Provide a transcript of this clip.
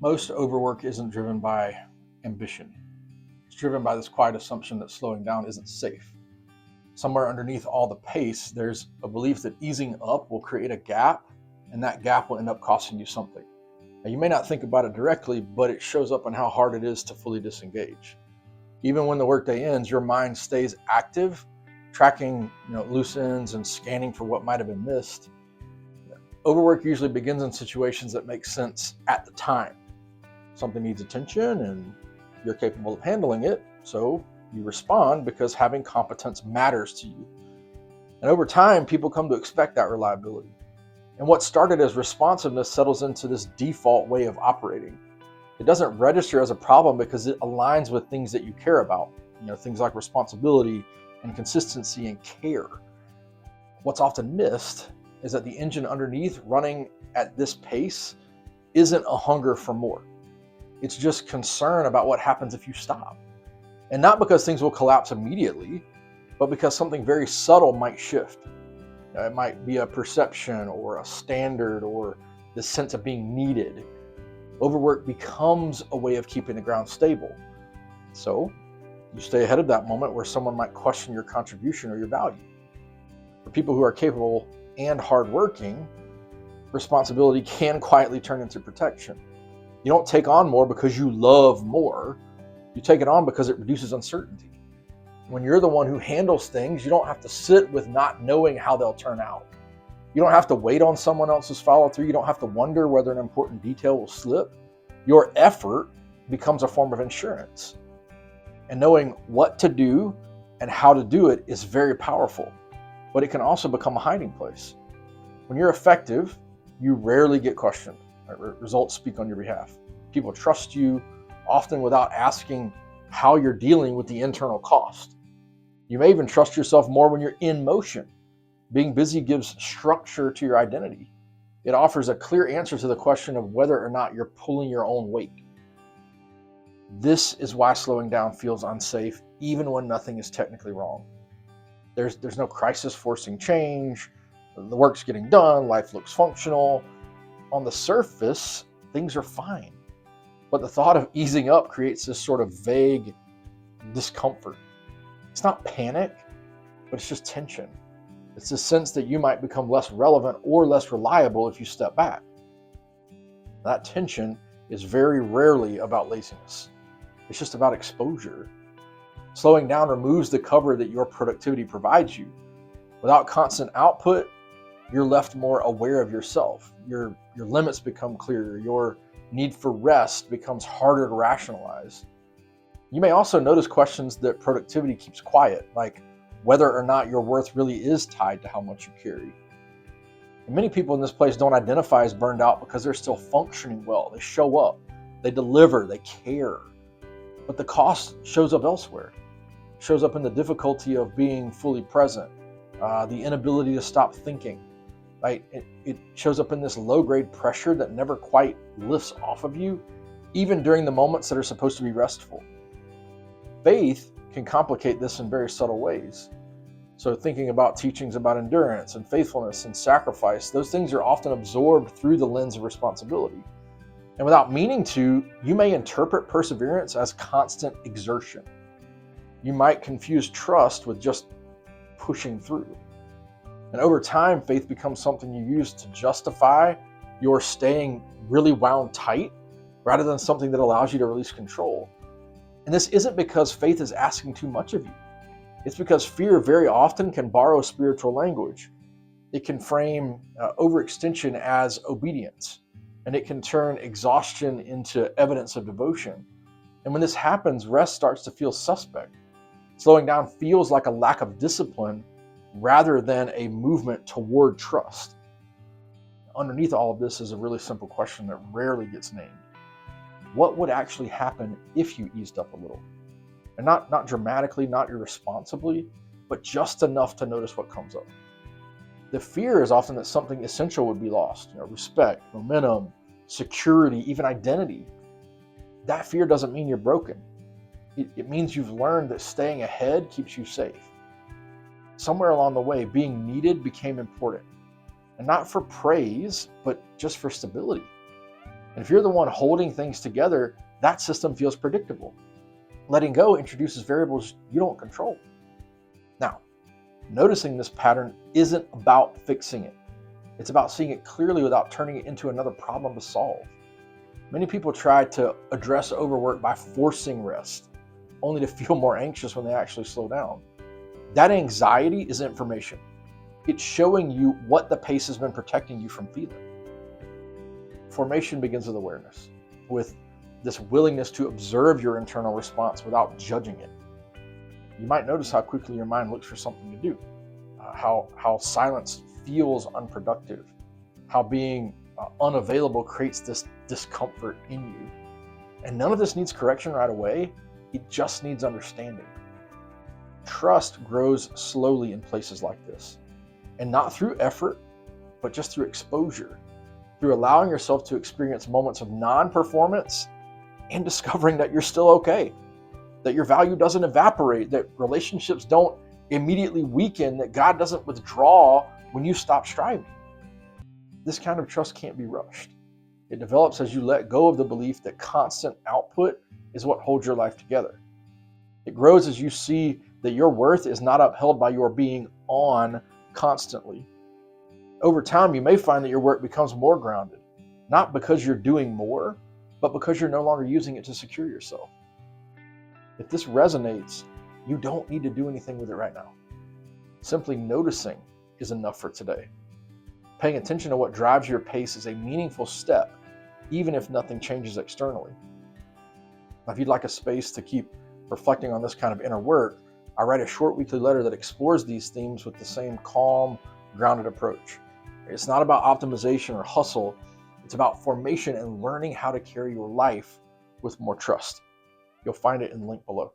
Most overwork isn't driven by ambition. It's driven by this quiet assumption that slowing down isn't safe. Somewhere underneath all the pace, there's a belief that easing up will create a gap, and that gap will end up costing you something. Now, you may not think about it directly, but it shows up in how hard it is to fully disengage. Even when the workday ends, your mind stays active, tracking loose ends and scanning for what might have been missed. Overwork usually begins in situations that make sense at the time. Something needs attention and you're capable of handling it, so you respond because having competence matters to you. And over time, people come to expect that reliability. And what started as responsiveness settles into this default way of operating. It doesn't register as a problem because it aligns with things that you care about, things like responsibility and consistency and care. What's often missed is that the engine underneath running at this pace isn't a hunger for more. It's just concern about what happens if you stop. And not because things will collapse immediately, but because something very subtle might shift. It might be a perception or a standard or this sense of being needed. Overwork becomes a way of keeping the ground stable. So you stay ahead of that moment where someone might question your contribution or your value. For people who are capable and hardworking, responsibility can quietly turn into protection. You don't take on more because you love more. You take it on because it reduces uncertainty. When you're the one who handles things, you don't have to sit with not knowing how they'll turn out. You don't have to wait on someone else's follow through. You don't have to wonder whether an important detail will slip. Your effort becomes a form of insurance. And knowing what to do and how to do it is very powerful, but it can also become a hiding place. When you're effective, you rarely get questioned. Results speak on your behalf. People trust you, often without asking how you're dealing with the internal cost. You may even trust yourself more when you're in motion. Being busy gives structure to your identity. It offers a clear answer to the question of whether or not you're pulling your own weight. This is why slowing down feels unsafe, even when nothing is technically wrong. There's no crisis forcing change. The work's getting done. Life looks functional. On the surface, things are fine. But the thought of easing up creates this sort of vague discomfort. It's not panic, but it's just tension. It's the sense that you might become less relevant or less reliable if you step back. That tension is very rarely about laziness. It's just about exposure. Slowing down removes the cover that your productivity provides you. Without constant output, you're left more aware of yourself. Your limits become clearer. Your need for rest becomes harder to rationalize. You may also notice questions that productivity keeps quiet, like whether or not your worth really is tied to how much you carry. And many people in this place don't identify as burned out because they're still functioning well. They show up, they deliver, they care. But the cost shows up elsewhere. It shows up in the difficulty of being fully present, the inability to stop thinking. Right? It shows up in this low-grade pressure that never quite lifts off of you, even during the moments that are supposed to be restful. Faith can complicate this in very subtle ways. So thinking about teachings about endurance and faithfulness and sacrifice, those things are often absorbed through the lens of responsibility. And without meaning to, you may interpret perseverance as constant exertion. You might confuse trust with just pushing through. And over time, faith becomes something you use to justify your staying really wound tight rather than something that allows you to release control. And this isn't because faith is asking too much of you. It's because fear very often can borrow spiritual language. It can frame overextension as obedience, and it can turn exhaustion into evidence of devotion. And when this happens, rest starts to feel suspect. Slowing down feels like a lack of discipline rather than a movement toward trust. Underneath all of this is a really simple question that rarely gets named. What would actually happen if you eased up a little? And not dramatically, not irresponsibly, but just enough to notice what comes up. The fear is often that something essential would be lost, respect, momentum, security, even identity. That fear doesn't mean you're broken. It means you've learned that staying ahead keeps you safe. Somewhere along the way, being needed became important. And not for praise, but just for stability. And if you're the one holding things together, that system feels predictable. Letting go introduces variables you don't control. Now, noticing this pattern isn't about fixing it. It's about seeing it clearly without turning it into another problem to solve. Many people try to address overwork by forcing rest, only to feel more anxious when they actually slow down. That anxiety is information. It's showing you what the pace has been protecting you from feeling. Formation begins with awareness, with this willingness to observe your internal response without judging it. You might notice how quickly your mind looks for something to do, how silence feels unproductive, how being unavailable creates this discomfort in you. And none of this needs correction right away. It just needs understanding. Trust grows slowly in places like this, and not through effort, but just through exposure, through allowing yourself to experience moments of non-performance and discovering that you're still okay, that your value doesn't evaporate, that relationships don't immediately weaken, that God doesn't withdraw when you stop striving. This kind of trust can't be rushed. It develops as you let go of the belief that constant output is what holds your life together. It grows as you see that your worth is not upheld by your being on constantly. Over time, you may find that your work becomes more grounded, not because you're doing more, but because you're no longer using it to secure yourself. If this resonates, you don't need to do anything with it right now. Simply noticing is enough for today. Paying attention to what drives your pace is a meaningful step, even if nothing changes externally. Now, if you'd like a space to keep reflecting on this kind of inner work, I write a short weekly letter that explores these themes with the same calm, grounded approach. It's not about optimization or hustle. It's about formation and learning how to carry your life with more trust. You'll find it in the link below.